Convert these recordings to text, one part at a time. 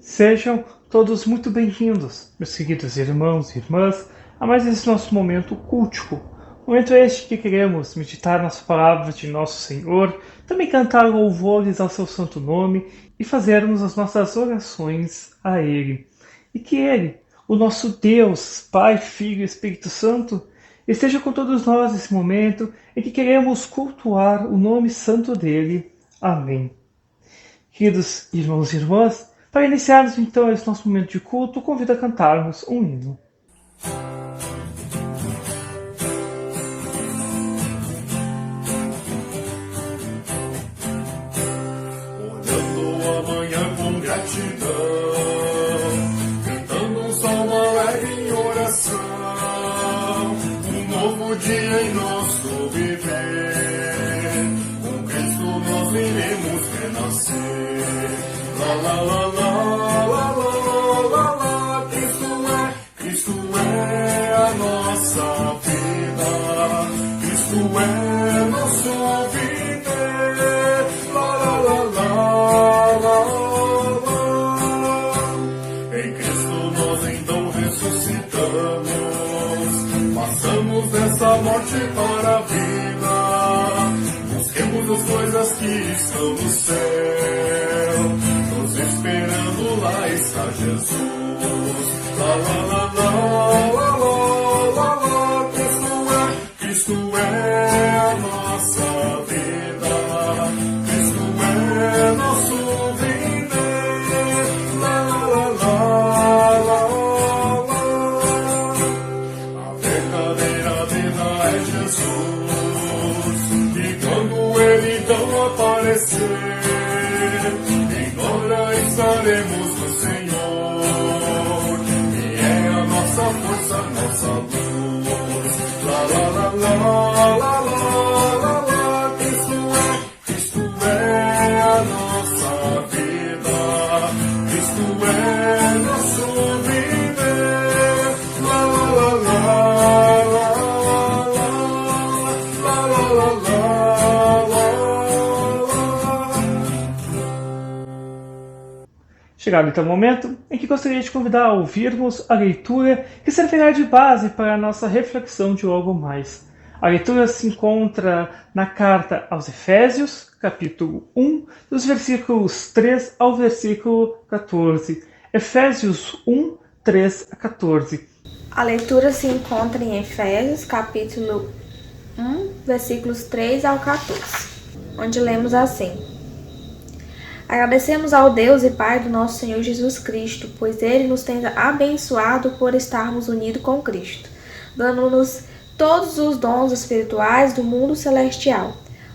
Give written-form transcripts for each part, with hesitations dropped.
Sejam todos muito bem-vindos, meus queridos irmãos e irmãs, a mais esse nosso momento cultico. Momento este que queremos meditar nas palavras de nosso Senhor, também cantar louvores ao seu santo nome e fazermos as nossas orações a Ele. E que Ele, o nosso Deus, Pai, Filho e Espírito Santo, esteja com todos nós nesse momento em que queremos cultuar o nome santo dele. Amém. Queridos irmãos e irmãs, para iniciarmos então esse nosso momento de culto, convido a cantarmos um hino. Olhando amanhã com gratidão, cantando um salmo alegre em oração, um novo dia em nosso viver, com Cristo nós iremos renascer. La la la la la la la la, Cristo é a nossa vida, Cristo é nosso viver. La la la la la la. Em Cristo nós então ressuscitamos, passamos dessa morte para a vida, busquemos as coisas que estão no céu. Esperando lá está Jesus. La la la la la la la. Cristo é a nossa vida, Cristo é nosso viver. La la la la la. A verdadeira vida é Jesus, e quando Ele então aparecer, estaremos no Senhor, e é a nossa força, nossa luz. La la la la la la la. Cristo é a nossa vida, Cristo é nosso viver. La la la la la la la la. Chegado então o momento em que gostaria de convidar a ouvirmos a leitura que servirá de base para a nossa reflexão de logo mais. A leitura se encontra na carta aos Efésios, capítulo 1, dos versículos 3 ao versículo 14. Efésios 1, 3 a 14. A leitura se encontra em Efésios, capítulo 1, versículos 3 ao 14, onde lemos assim: Agradecemos ao Deus e Pai do nosso Senhor Jesus Cristo, pois Ele nos tem abençoado por estarmos unidos com Cristo, dando-nos todos os dons espirituais do mundo celestial.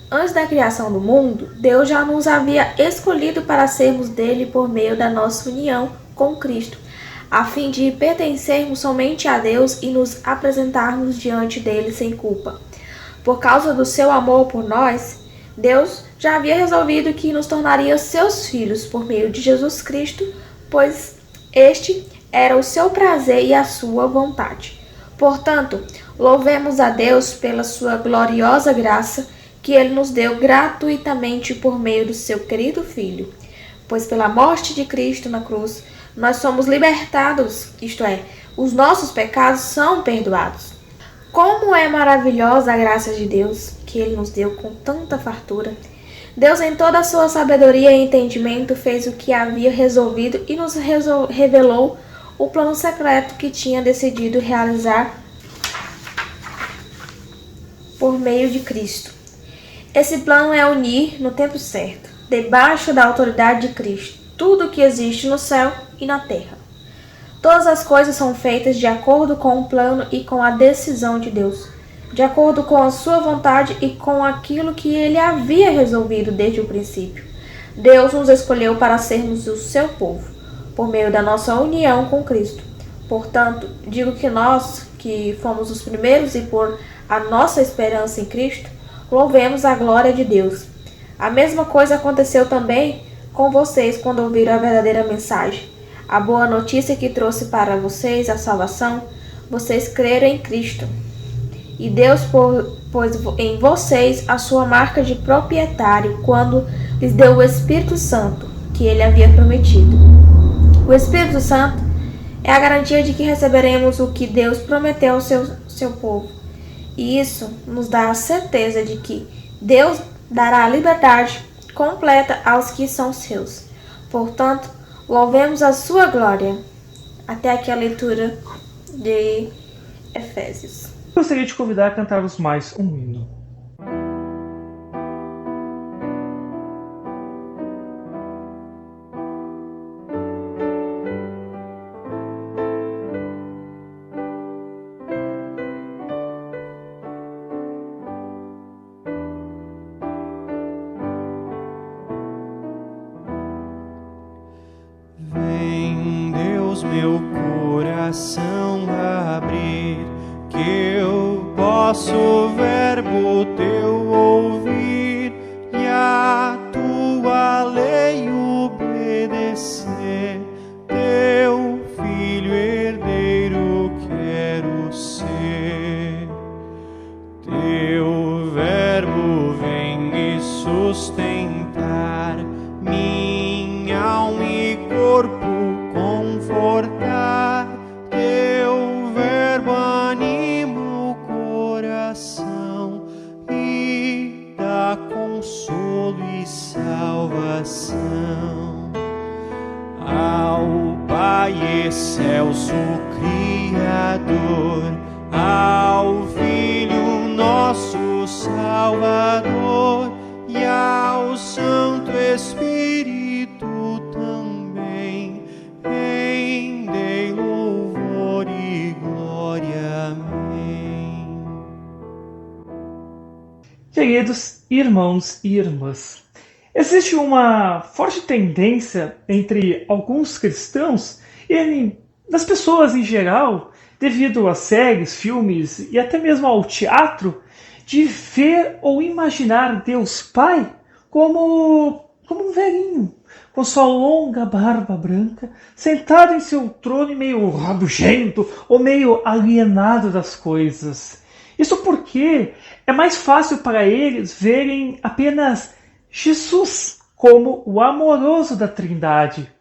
Antes da criação do mundo, Deus já nos havia escolhido para sermos dele por meio da nossa união com Cristo, a fim de pertencermos somente a Deus e nos apresentarmos diante dele sem culpa. Por causa do seu amor por nós, Deus já havia resolvido que nos tornaria seus filhos por meio de Jesus Cristo, pois este era o seu prazer e a sua vontade. Portanto, louvemos a Deus pela sua gloriosa graça que Ele nos deu gratuitamente por meio do seu querido Filho. Pois pela morte de Cristo na cruz, nós somos libertados, isto é, os nossos pecados são perdoados. Como é maravilhosa a graça de Deus, que Ele nos deu com tanta fartura. Deus, em toda a sua sabedoria e entendimento, fez o que havia resolvido e nos revelou o plano secreto que tinha decidido realizar por meio de Cristo. Esse plano é unir, no tempo certo, debaixo da autoridade de Cristo, tudo o que existe no céu e na terra. Todas as coisas são feitas de acordo com o plano e com a decisão de Deus, de acordo com a sua vontade e com aquilo que Ele havia resolvido desde o princípio. Deus nos escolheu para sermos o seu povo, por meio da nossa união com Cristo. Portanto, digo que nós, que fomos os primeiros e por a nossa esperança em Cristo, louvemos a glória de Deus. A mesma coisa aconteceu também com vocês quando ouviram a verdadeira mensagem, a boa notícia que trouxe para vocês a salvação. Vocês creram em Cristo. E Deus pôs em vocês a sua marca de proprietário quando lhes deu o Espírito Santo, que Ele havia prometido. O O Espírito Santo é a garantia de que receberemos o que Deus prometeu ao seu povo. E isso nos dá a certeza de que Deus dará a liberdade completa aos que são seus. Portanto, louvemos a sua glória. Até aqui a leitura de Efésios. Gostaria de convidar a cantarmos mais um hino. Vem, Deus, meu coração abrir, que eu possa o verbo teu ouvir e a tua lei obedecer. Teu filho herdeiro quero ser. Teu verbo vem me sustentar, minha alma e corpo confortar. Teu verbo anima o coração e dá consolo e salvação. Ao Pai excelso Criador, ao Filho nosso Salvador e ao Santo Espírito também, rendei louvor e glória. Amém. Queridos irmãos e irmãs, existe uma forte tendência entre alguns cristãos e das pessoas em geral, devido a séries, filmes e até mesmo ao teatro, de ver ou imaginar Deus Pai como um velhinho, com sua longa barba branca, sentado em seu trono meio rabugento ou meio alienado das coisas. Isso porque é mais fácil para eles verem apenas Jesus como o amoroso da Trindade.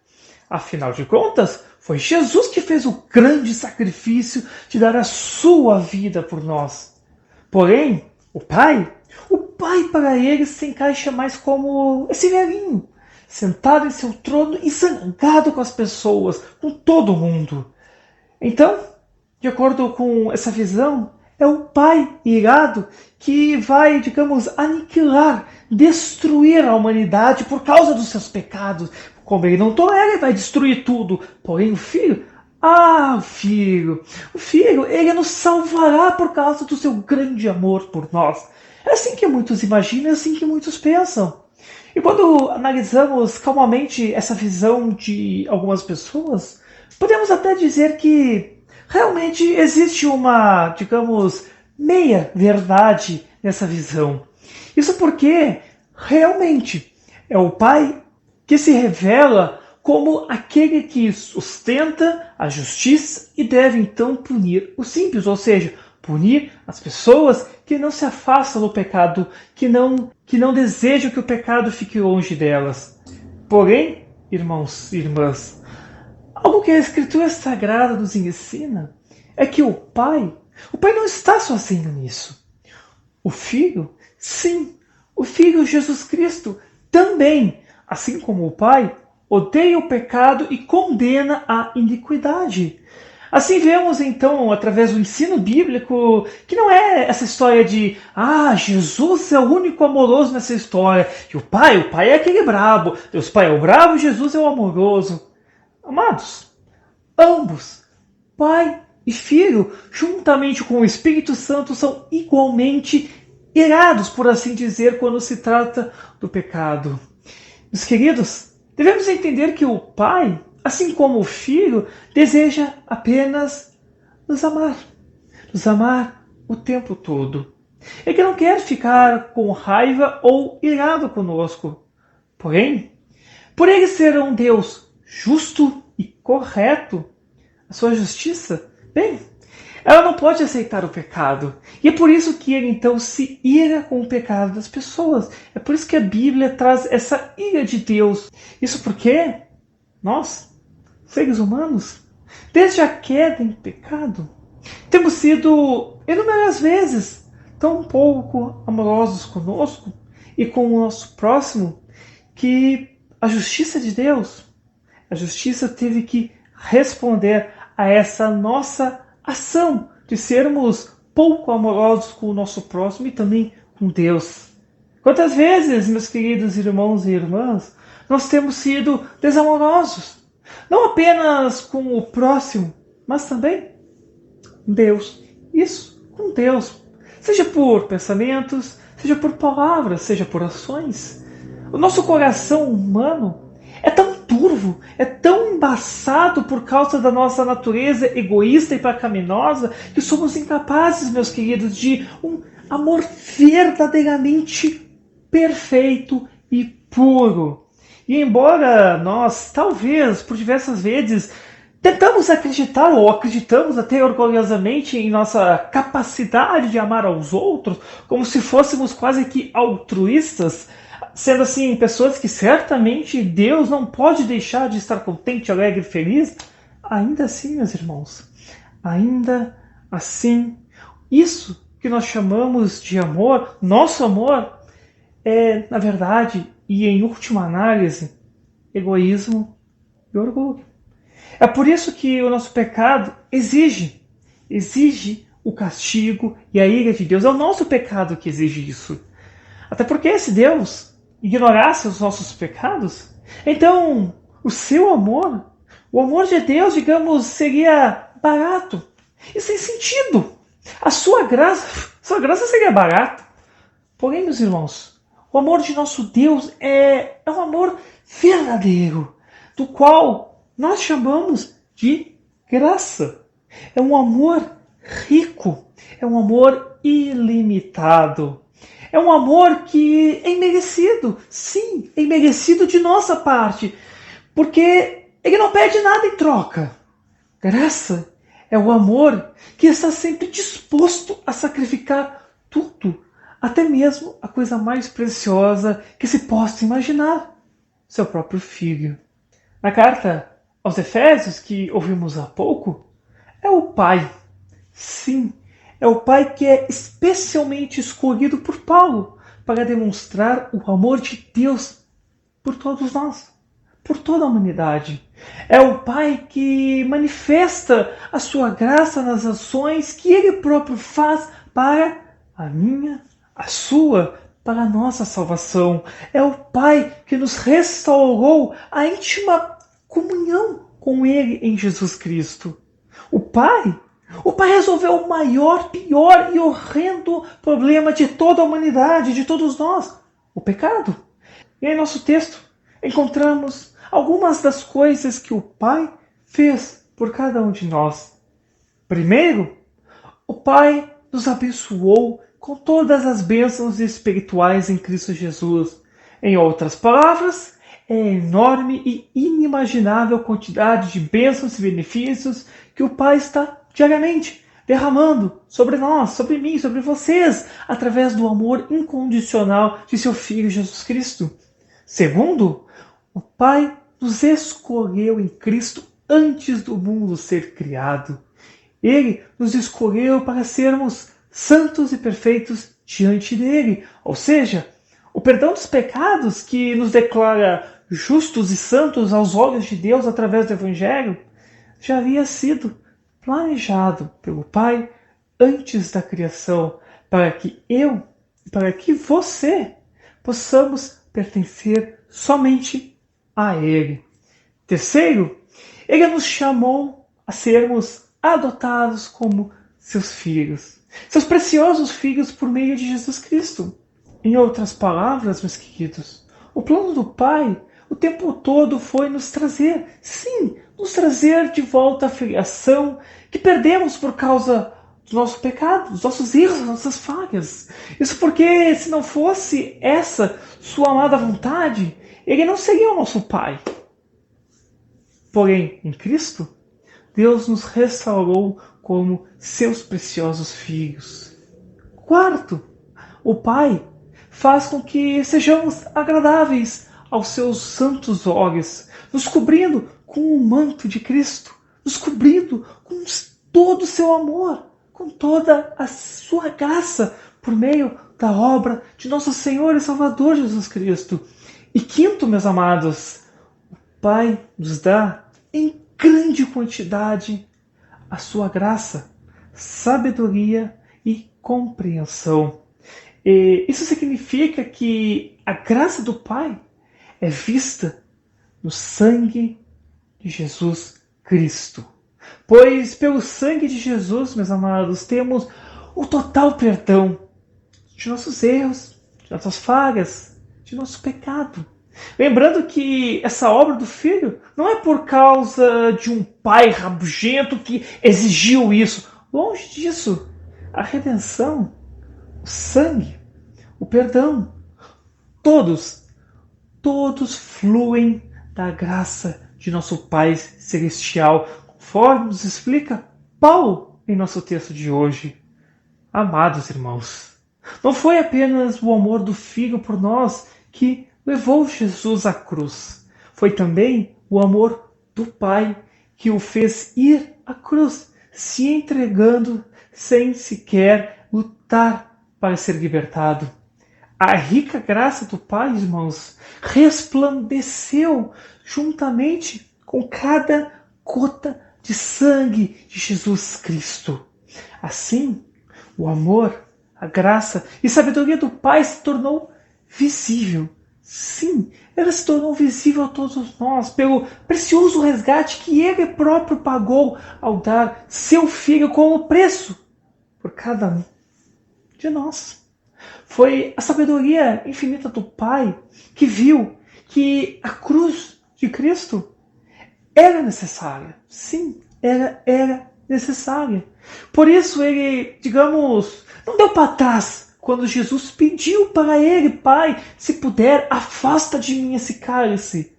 Afinal de contas, foi Jesus que fez o grande sacrifício de dar a sua vida por nós. Porém, o Pai para eles se encaixa mais como esse velhinho, sentado em seu trono e zangado com as pessoas, com todo mundo. Então, de acordo com essa visão, é o Pai irado que vai, digamos, aniquilar, destruir a humanidade por causa dos seus pecados. Como ele não tolera, ele vai destruir tudo. Porém, o Filho, o Filho, ele nos salvará por causa do seu grande amor por nós. É assim que muitos imaginam, é assim que muitos pensam. E quando analisamos calmamente essa visão de algumas pessoas, podemos até dizer que realmente existe uma, digamos, meia verdade nessa visão. Isso porque realmente é o Pai que se revela como aquele que sustenta a justiça e deve então punir os ímpios, ou seja, punir as pessoas que não se afastam do pecado, que não desejam que o pecado fique longe delas. Porém, irmãos e irmãs, algo que a Escritura Sagrada nos ensina é que o Pai não está sozinho nisso. O Filho, sim, o Filho Jesus Cristo também, assim como o Pai, odeia o pecado e condena a iniquidade. Assim vemos então, através do ensino bíblico, que não é essa história de Jesus é o único amoroso nessa história, e o Pai é aquele brabo, Deus Pai é o brabo, Jesus é o amoroso. Amados, ambos, Pai e Filho, juntamente com o Espírito Santo, são igualmente irados, por assim dizer, quando se trata do pecado. Meus queridos, devemos entender que o Pai, assim como o Filho, deseja apenas nos amar o tempo todo. Ele não quer ficar com raiva ou irado conosco. Porém, por ele ser um Deus justo e correto, a sua justiça, ela não pode aceitar o pecado. E é por isso que ele então se ira com o pecado das pessoas. É por isso que a Bíblia traz essa ira de Deus. Isso porque nós seres humanos, desde a queda em pecado, temos sido inúmeras vezes tão pouco amorosos conosco e com o nosso próximo que a justiça de Deus, a justiça teve que responder a essa nossa ação de sermos pouco amorosos com o nosso próximo e também com Deus. Quantas vezes, meus queridos irmãos e irmãs, nós temos sido desamorosos, não apenas com o próximo, mas também com Deus. Isso, com Deus. Seja por pensamentos, seja por palavras, seja por ações. O nosso coração humano é tão turvo, é tão embaçado por causa da nossa natureza egoísta e pecaminosa que somos incapazes, meus queridos, de um amor verdadeiramente perfeito e puro. E embora nós, talvez, por diversas vezes, tentamos acreditar ou acreditamos até orgulhosamente em nossa capacidade de amar aos outros, como se fôssemos quase que altruístas, sendo assim pessoas que certamente Deus não pode deixar de estar contente, alegre e feliz, ainda assim, meus irmãos, ainda assim, isso que nós chamamos de amor, nosso amor, é, na verdade, e em última análise, egoísmo e orgulho. É por isso que o nosso pecado exige o castigo e a ira de Deus. É o nosso pecado que exige isso. Até porque se Deus ignorasse os nossos pecados, então o seu amor, o amor de Deus, digamos, seria barato e sem sentido. A sua graça seria barata. Porém, meus irmãos, o amor de nosso Deus é um amor verdadeiro, do qual nós chamamos de graça. É um amor rico, é um amor ilimitado. É um amor que é imerecido, sim, é imerecido de nossa parte, porque ele não pede nada em troca. Graça é o amor que está sempre disposto a sacrificar tudo, até mesmo a coisa mais preciosa que se possa imaginar, seu próprio filho. Na carta aos Efésios, que ouvimos há pouco, é o Pai, sim, é o Pai que é especialmente escolhido por Paulo para demonstrar o amor de Deus por todos nós, por toda a humanidade. É o Pai que manifesta a sua graça nas ações que Ele próprio faz para a minha, a sua, para a nossa salvação. É o Pai que nos restaurou a íntima comunhão com Ele em Jesus Cristo. O Pai resolveu o maior, pior e horrendo problema de toda a humanidade, de todos nós, o pecado. E em nosso texto encontramos algumas das coisas que o Pai fez por cada um de nós. Primeiro, o Pai nos abençoou com todas as bênçãos espirituais em Cristo Jesus. Em outras palavras, é a enorme e inimaginável quantidade de bênçãos e benefícios que o Pai está diariamente derramando sobre nós, sobre mim, sobre vocês, através do amor incondicional de seu Filho Jesus Cristo. Segundo, o Pai nos escolheu em Cristo antes do mundo ser criado. Ele nos escolheu para sermos santos e perfeitos diante dele, ou seja, o perdão dos pecados que nos declara justos e santos aos olhos de Deus através do Evangelho já havia sido planejado pelo Pai antes da criação, para que eu e para que você possamos pertencer somente a Ele. Terceiro, Ele nos chamou a sermos adotados como seus filhos, seus preciosos filhos por meio de Jesus Cristo. Em outras palavras, meus queridos, o plano do Pai o tempo todo foi nos trazer, sim, nos trazer de volta a filiação que perdemos por causa do nosso pecado, dos nossos erros, das nossas falhas. Isso porque, se não fosse essa sua amada vontade, Ele não seria o nosso Pai. Porém, em Cristo, Deus nos restaurou como seus preciosos filhos. Quarto, o Pai faz com que sejamos agradáveis aos seus santos olhos, nos cobrindo com o manto de Cristo, nos cobrindo com todo o seu amor, com toda a sua graça, por meio da obra de nosso Senhor e Salvador Jesus Cristo. E quinto, meus amados, o Pai nos dá em grande quantidade a sua graça, sabedoria e compreensão. E isso significa que a graça do Pai é vista no sangue de Jesus Cristo. Pois pelo sangue de Jesus, meus amados, temos o total perdão de nossos erros, de nossas falhas, de nosso pecado. Lembrando que essa obra do Filho não é por causa de um pai rabugento que exigiu isso. Longe disso. A redenção, o sangue, o perdão, todos fluem da graça de nosso Pai Celestial, conforme nos explica Paulo em nosso texto de hoje. Amados irmãos, não foi apenas o amor do Filho por nós que levou Jesus à cruz. Foi também o amor do Pai que o fez ir à cruz, se entregando sem sequer lutar para ser libertado. A rica graça do Pai, irmãos, resplandeceu juntamente com cada gota de sangue de Jesus Cristo. Assim, o amor, a graça e sabedoria do Pai se tornou visível. Sim, ela se tornou visível a todos nós pelo precioso resgate que Ele próprio pagou ao dar seu Filho como preço por cada um de nós. Foi a sabedoria infinita do Pai que viu que a cruz de Cristo era necessária. Sim, ela era necessária. Por isso Ele, não deu para trás quando Jesus pediu para Ele: Pai, se puder, afasta de mim esse cálice.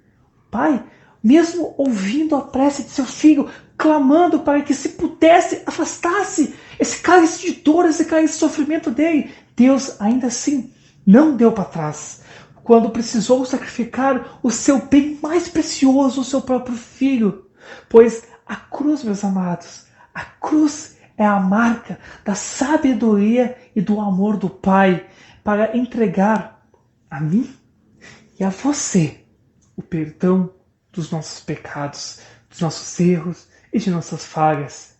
Pai, mesmo ouvindo a prece de seu Filho, clamando para que, se pudesse, afastasse esse cálice de dor, esse cálice de sofrimento dele, Deus ainda assim não deu para trás, quando precisou sacrificar o seu bem mais precioso, o seu próprio Filho. Pois a cruz, meus amados, a cruz é a marca da sabedoria e do amor do Pai para entregar a mim e a você o perdão dos nossos pecados, dos nossos erros e de nossas falhas.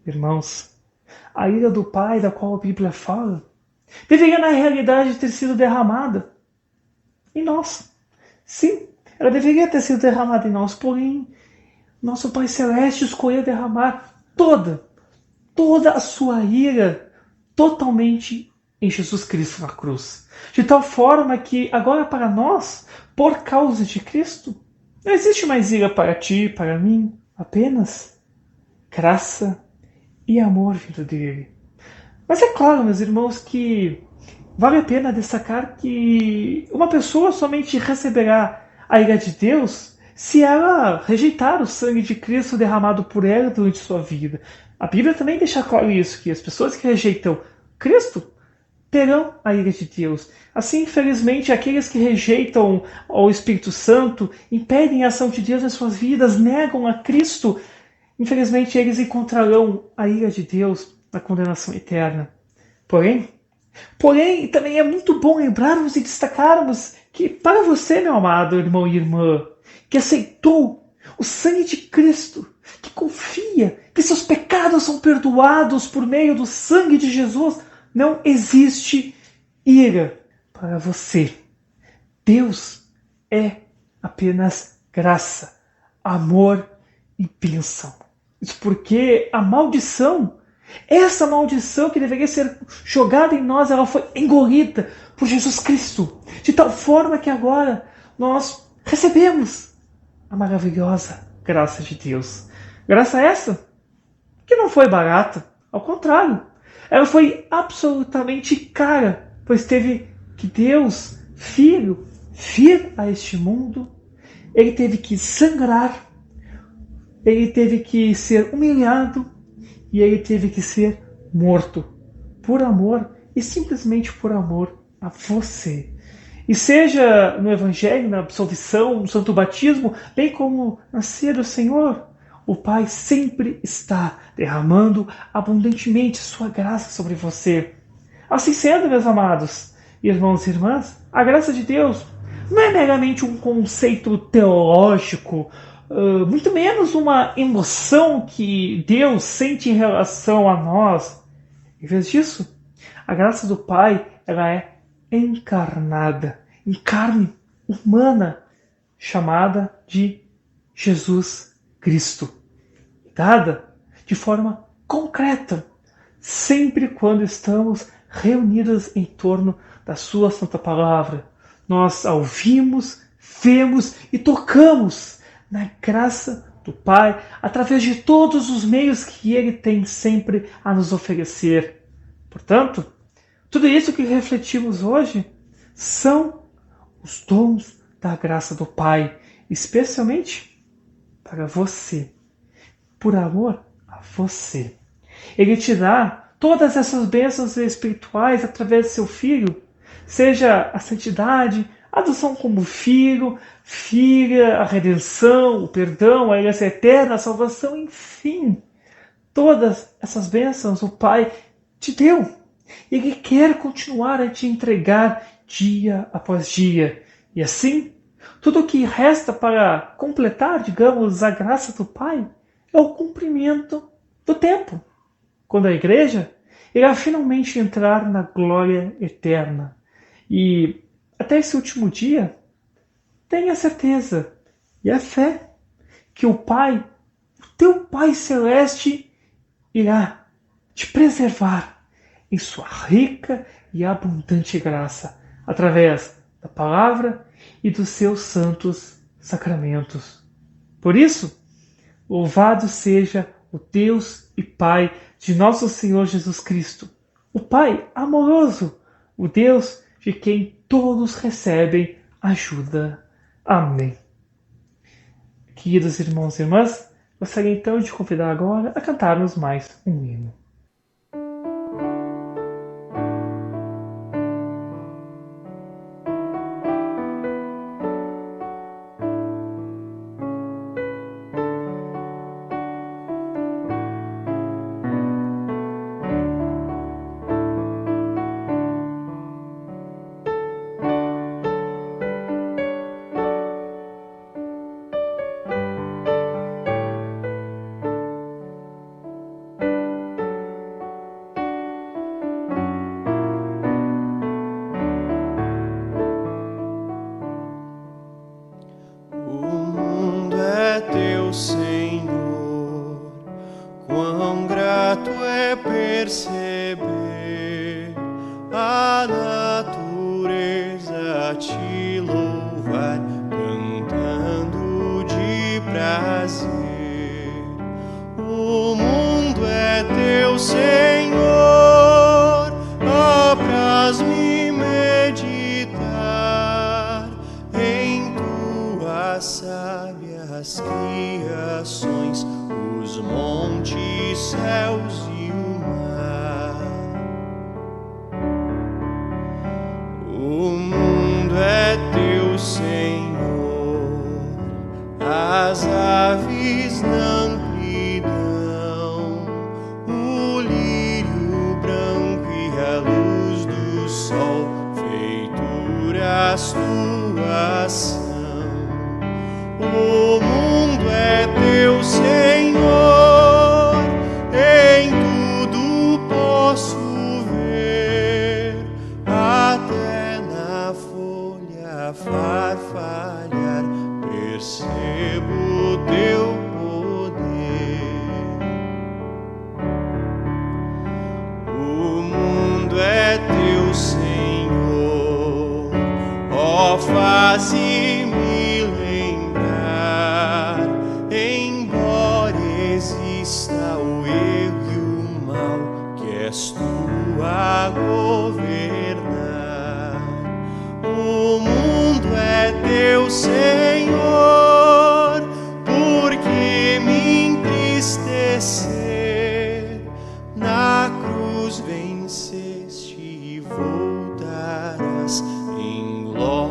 Irmãos, a ira do Pai, da qual a Bíblia fala, deveria na realidade ter sido derramada em nós. Sim, ela deveria ter sido derramada em nós, porém, nosso Pai Celeste escolheu derramar toda a sua ira totalmente em Jesus Cristo na cruz. De tal forma que agora para nós, por causa de Cristo, não existe mais ira para ti, para mim, apenas graça e amor vindo dele. Mas é claro, meus irmãos, que vale a pena destacar que uma pessoa somente receberá a ira de Deus se ela rejeitar o sangue de Cristo derramado por ela durante sua vida. A Bíblia também deixa claro isso, que as pessoas que rejeitam Cristo terão a ira de Deus. Assim, infelizmente, aqueles que rejeitam o Espírito Santo, impedem a ação de Deus em suas vidas, negam a Cristo, infelizmente eles encontrarão a ira de Deus na condenação eterna. Porém, também é muito bom lembrarmos e destacarmos que para você, meu amado irmão e irmã, que aceitou o sangue de Cristo, que confia que seus pecados são perdoados por meio do sangue de Jesus, não existe ira para você. Deus é apenas graça, amor e bênção. Isso porque a maldição, essa maldição que deveria ser jogada em nós, ela foi engolida por Jesus Cristo. De tal forma que agora nós recebemos a maravilhosa graça de Deus. Graça essa que não foi barata, ao contrário. Ela foi absolutamente cara, pois teve que Deus, Filho, vir a este mundo. Ele teve que sangrar, ele teve que ser humilhado e ele teve que ser morto por amor e simplesmente por amor a você. E seja no Evangelho, na absolvição, no santo batismo, bem como na ceia do Senhor, o Pai sempre está derramando abundantemente sua graça sobre você. Assim sendo, meus amados irmãos e irmãs, a graça de Deus não é meramente um conceito teológico, muito menos uma emoção que Deus sente em relação a nós. Em vez disso, a graça do Pai ela é encarnada, em carne humana, chamada de Jesus Cristo, dada de forma concreta, sempre quando estamos reunidos em torno da sua santa palavra. Nós a ouvimos, vemos e tocamos na graça do Pai através de todos os meios que Ele tem sempre a nos oferecer. Portanto, tudo isso que refletimos hoje são os dons da graça do Pai, especialmente para você, por amor a você. Ele te dá todas essas bênçãos espirituais através de seu Filho, seja a santidade, a adoção como filho, filha, a redenção, o perdão, a herança eterna, a salvação, enfim. Todas essas bênçãos o Pai te deu. Ele quer continuar a te entregar dia após dia. E assim, tudo o que resta para completar, digamos, a graça do Pai é o cumprimento do tempo, quando a igreja irá finalmente entrar na glória eterna. E até esse último dia, tenha certeza e a fé que o Pai, o teu Pai Celeste, irá te preservar em sua rica e abundante graça, através da palavra e dos seus santos sacramentos. Por isso, louvado seja o Deus e Pai de nosso Senhor Jesus Cristo, o Pai amoroso, o Deus de quem todos recebem ajuda. Amém. Queridos irmãos e irmãs, gostaria então de convidar agora a cantarmos mais um hino. Senhor, quão grato é perceber a natureza a te louvar, cantando de prazer. O mundo é teu, Senhor, apraz-me meditar em tuas sábias criações, os montes, céus e o mar. O mundo é teu, Senhor, as aves na amplidão, o lírio branco e a luz do sol, feituras tuas são. O mundo é teu, Senhor, em tudo posso ver, até na folha farfalhar, percebo teu poder. O mundo é teu, Senhor, ó, faze-me lembrar, embora exista o erro e o mal, que és tu a governar. O mundo é teu, Senhor, porque me entristecer, na cruz venceste e voltarás em glória.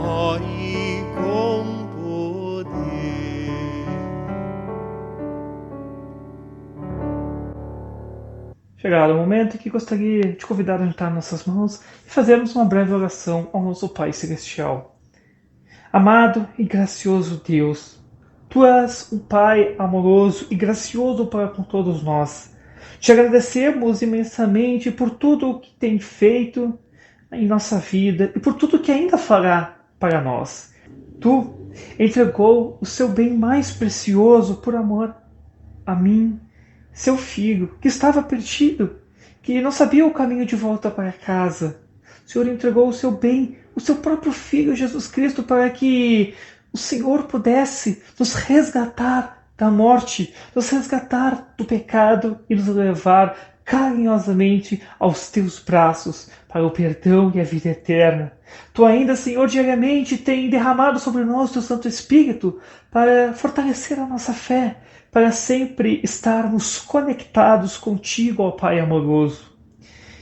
chegado o momento em que gostaria de convidar a juntar nossas mãos e fazermos uma breve oração ao nosso Pai Celestial. Amado e gracioso Deus, Tu és um Pai amoroso e gracioso para com todos nós. Te agradecemos imensamente por tudo o que tem feito em nossa vida e por tudo que ainda fará para nós. Tu entregou o seu bem mais precioso por amor a mim, seu filho, que estava perdido, que não sabia o caminho de volta para casa. O Senhor entregou o seu bem, o seu próprio Filho Jesus Cristo, para que o Senhor pudesse nos resgatar da morte, nos resgatar do pecado e nos levar carinhosamente aos teus braços para o perdão e a vida eterna. Tu ainda, Senhor, diariamente tem derramado sobre nós o teu Santo Espírito para fortalecer a nossa fé, para sempre estarmos conectados contigo, ó Pai amoroso.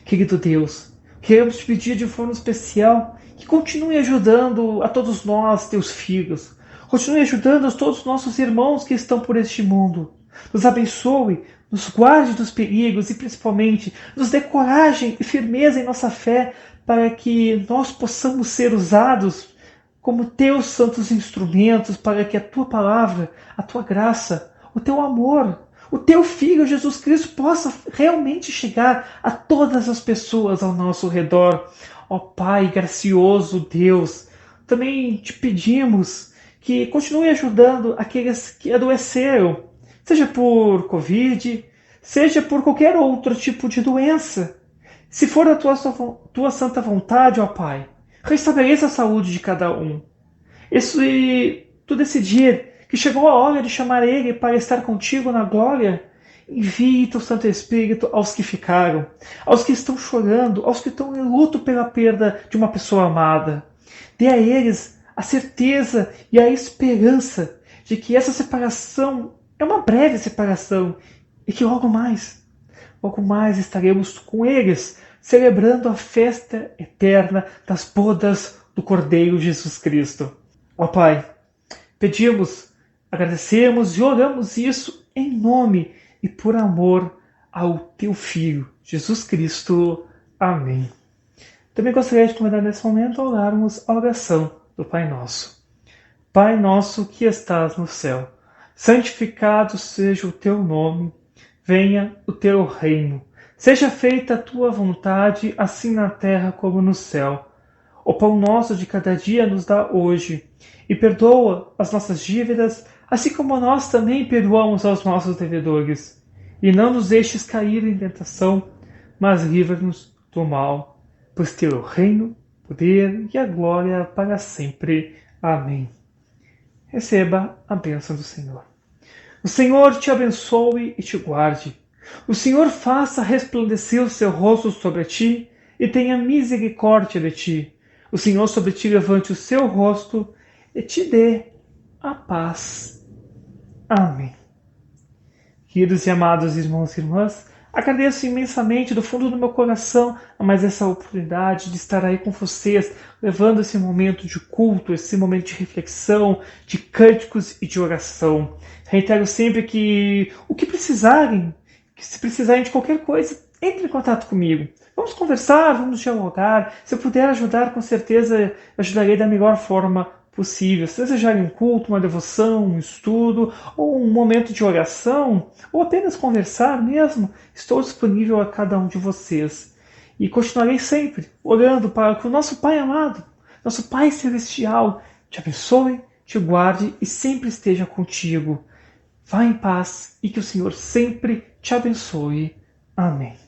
Querido Deus, queremos te pedir de forma especial que continue ajudando a todos nós, teus filhos. Continue ajudando a todos os nossos irmãos que estão por este mundo. Nos abençoe, nos guarde dos perigos e principalmente nos dê coragem e firmeza em nossa fé para que nós possamos ser usados como teus santos instrumentos para que a tua palavra, a tua graça, o teu amor, o teu Filho Jesus Cristo possa realmente chegar a todas as pessoas ao nosso redor. Ó Pai gracioso Deus, também te pedimos que continue ajudando aqueles que adoeceram, seja por Covid, seja por qualquer outro tipo de doença. Se for a tua santa vontade, ó Pai, restabeleça a saúde de cada um. E se tu decidir que chegou a hora de chamar Ele para estar contigo na glória, envie teu Santo Espírito aos que ficaram, aos que estão chorando, aos que estão em luto pela perda de uma pessoa amada. Dê a eles a certeza e a esperança de que essa separação é uma breve separação e que logo mais estaremos com eles, celebrando a festa eterna das bodas do Cordeiro Jesus Cristo. Ó Pai, pedimos, agradecemos e oramos isso em nome e por amor ao teu Filho, Jesus Cristo. Amém. Também gostaria de convidar nesse momento a orarmos a oração do Pai Nosso. Pai nosso que estás no céu, santificado seja o teu nome, venha o teu reino, seja feita a tua vontade, assim na terra como no céu. O pão nosso de cada dia nos dá hoje, e perdoa as nossas dívidas, assim como nós também perdoamos aos nossos devedores. E não nos deixes cair em tentação, mas livra-nos do mal, pois teu é o reino, o poder e a glória para sempre. Amém. Receba a bênção do Senhor. O Senhor te abençoe e te guarde. O Senhor faça resplandecer o seu rosto sobre ti e tenha misericórdia de ti. O Senhor sobre ti levante o seu rosto e te dê a paz. Amém. Queridos e amados irmãos e irmãs, agradeço imensamente do fundo do meu coração a mais essa oportunidade de estar aí com vocês, levando esse momento de culto, esse momento de reflexão, de cânticos e de oração. Reitero sempre que o que precisarem, que se precisarem de qualquer coisa, entre em contato comigo. Vamos conversar, vamos dialogar. Se eu puder ajudar, com certeza ajudarei da melhor forma possível. Se desejarem um culto, uma devoção, um estudo, ou um momento de oração, ou apenas conversar mesmo, estou disponível a cada um de vocês. E continuarei sempre orando para que o nosso Pai amado, nosso Pai Celestial, te abençoe, te guarde e sempre esteja contigo. Vá em paz e que o Senhor sempre te abençoe. Amém.